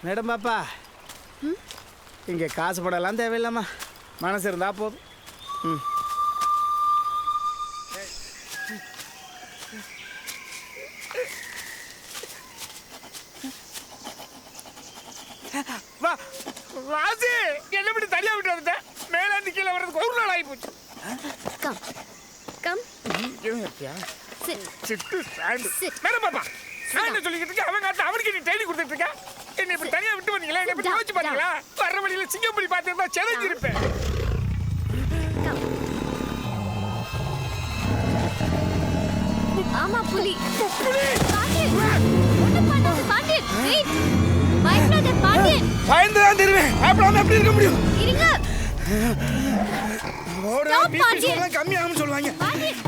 Madam பாப்பா, இங்கே காசு படலாம் தேவையில்லாமா, மனசு இருந்தா போதும். ம். வா ராசி, என்ன இப்படி தனியா விட்டு வந்துட்டேன்? மேலாந்து கீழே வர்றதுக்கு ஒரு நாள் ஆகி போச்சு. கம் கம் சிட்டு ஸ்டாண்டு. மேடம் பாப்பா, நான் என்ன சொல்லிக்கிட்டு இருக்கேன்? அவன் காட்டு அவனுக்கு நீ ட்ரைனிங் கொடுத்துட்டு இருக்க. என்ன இப்படி தனியா விட்டு வந்தீங்களா? என்ன இப்படி யோசிச்சு பாத்தீங்களா? வர்ற வழியில சிங்கம்புலி பார்த்துருந்தா சேலஞ்சு இருப்பேன். ஆமா புலி. பாண்டியன் ஒண்ணு பண்ணாத பாண்டியன். வெயிட். பயப்படாத பாண்டியன். பயந்துதான் தருவேன். அப்பலாம் எப்படி இருக்க முடியும்? இருங்க. ஓடுறா, பிபி கம்மியாகும்னு சொல்லுவாங்க. பாண்டியன்